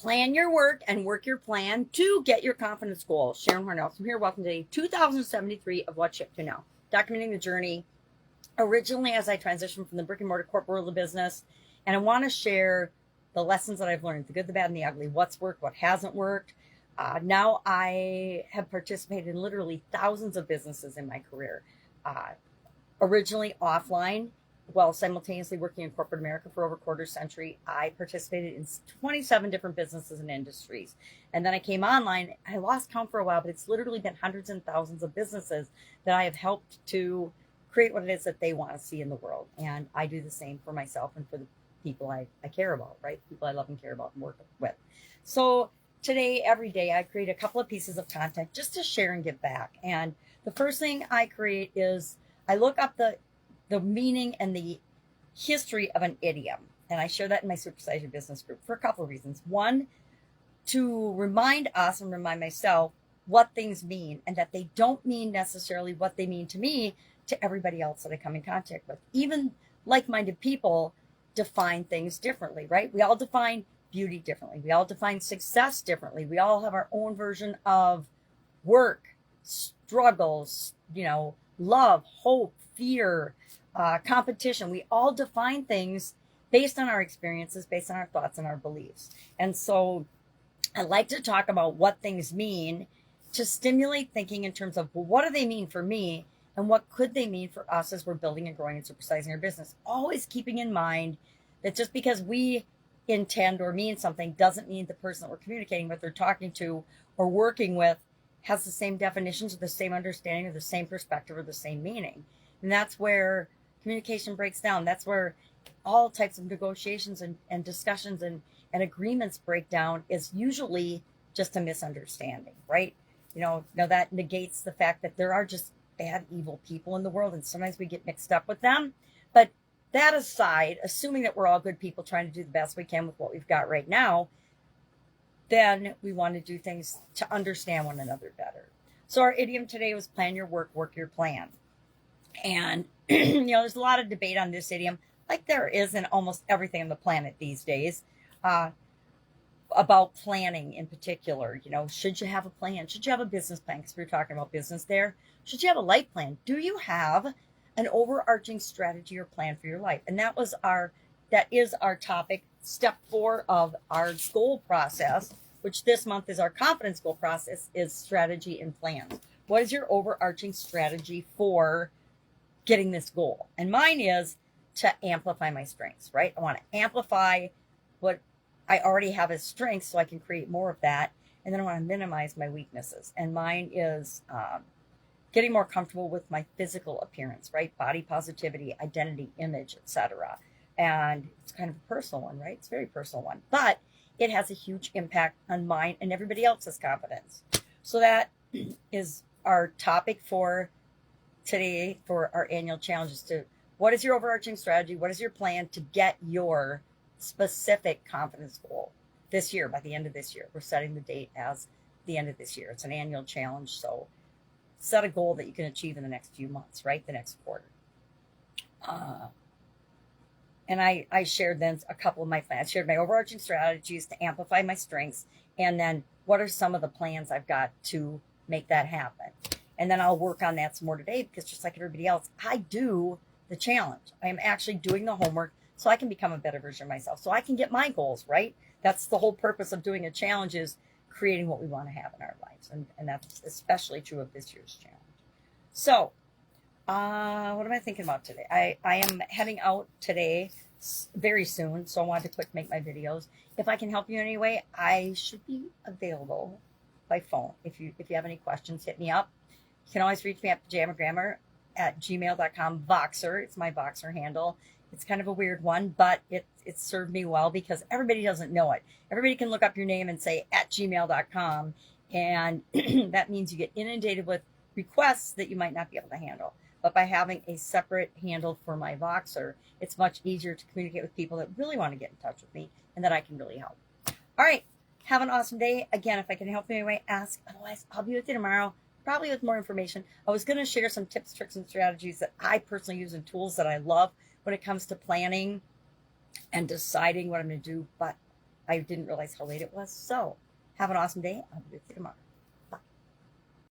Plan your work and work your plan to get your confidence goal. Sharon Horne-Ellstrom here. Welcome to day 2073 of What Shift to Now. Documenting the journey originally as I transitioned from the brick and mortar corporate world of business. And I want to share the lessons that I've learned, the good, the bad, and the ugly, what's worked, what hasn't worked. Now I have participated in literally thousands of businesses in my career. Originally offline, while simultaneously working in corporate America for over a quarter century. I participated in 27 different businesses and industries. And then I came online. I lost count for a while, but it's literally been hundreds and thousands of businesses that I have helped to create what it is that they want to see in the world. And I do the same for myself and for the people I care about, right? People I love and care about and work with. So today, every day, I create a couple of pieces of content just to share and give back. And the first thing I create is I look up the meaning and the history of an idiom. And I share that in my Supersize Your Business group for a couple of reasons. One, to remind us and remind myself what things mean and that they don't mean necessarily what they mean to me, to everybody else that I come in contact with. Even like-minded people define things differently, right? We all define beauty differently. We all define success differently. We all have our own version of work, struggles, love, hope, fear, competition. We all define things based on our experiences, based on our thoughts and our beliefs. And so I like to talk about what things mean to stimulate thinking in terms of, well, what do they mean for me? And what could they mean for us as we're building and growing and supersizing our business? Always keeping in mind that just because we intend or mean something doesn't mean the person that we're communicating with or talking to or working with has the same definitions or the same understanding or the same perspective or the same meaning. And that's where communication breaks down. That's where all types of negotiations and discussions and agreements break down, is usually just a misunderstanding, right? Now that negates the fact that there are just bad, evil people in the world, and sometimes we get mixed up with them. But that aside, assuming that we're all good people trying to do the best we can with what we've got right now, then we want to do things to understand one another better. So our idiom today was plan your work, work your plan. And, there's a lot of debate on this idiom, like there is in almost everything on the planet these days, about planning in particular. Should you have a plan? Should you have a business plan? Because we were talking about business there. Should you have a life plan? Do you have an overarching strategy or plan for your life? And that is our topic, step 4 of our goal process, which this month is our confidence goal process, is strategy and plans. What is your overarching strategy for getting this goal? And mine is to amplify my strengths, right? I want to amplify what I already have as strengths so I can create more of that. And then I want to minimize my weaknesses. And mine is getting more comfortable with my physical appearance, right? Body positivity, identity, image, etc. And it's kind of a personal one, right? It's a very personal one, but it has a huge impact on mine and everybody else's confidence. So that is our topic for today for our annual challenges. What is your overarching strategy? What is your plan to get your specific confidence goal this year? By the end of this year, we're setting the date as the end of this year. It's an annual challenge. So set a goal that you can achieve in the next few months, right? The next quarter. And I shared then a couple of my plans. I shared my overarching strategies to amplify my strengths. And then what are some of the plans I've got to make that happen? And then I'll work on that some more today, because just like everybody else, I do the challenge. I am actually doing the homework so I can become a better version of myself, so I can get my goals, right? That's the whole purpose of doing a challenge, is creating what we want to have in our lives. And that's especially true of this year's challenge. So what am I thinking about today? I am heading out today very soon, so I wanted to quick make my videos. If I can help you in any way, I should be available by phone. If you have any questions, hit me up. You can always reach me at pajamagrammer@gmail.com. Voxer, it's my Voxer handle. It's kind of a weird one, but it served me well because everybody doesn't know it. Everybody can look up your name and say @gmail.com, and that means you get inundated with requests that you might not be able to handle. But by having a separate handle for my Voxer, it's much easier to communicate with people that really want to get in touch with me and that I can really help. All right. Have an awesome day. Again, if I can help you anyway, ask. Otherwise, I'll be with you tomorrow, probably with more information. I was going to share some tips, tricks, and strategies that I personally use and tools that I love when it comes to planning and deciding what I'm going to do. But I didn't realize how late it was. So have an awesome day. I'll be with you tomorrow.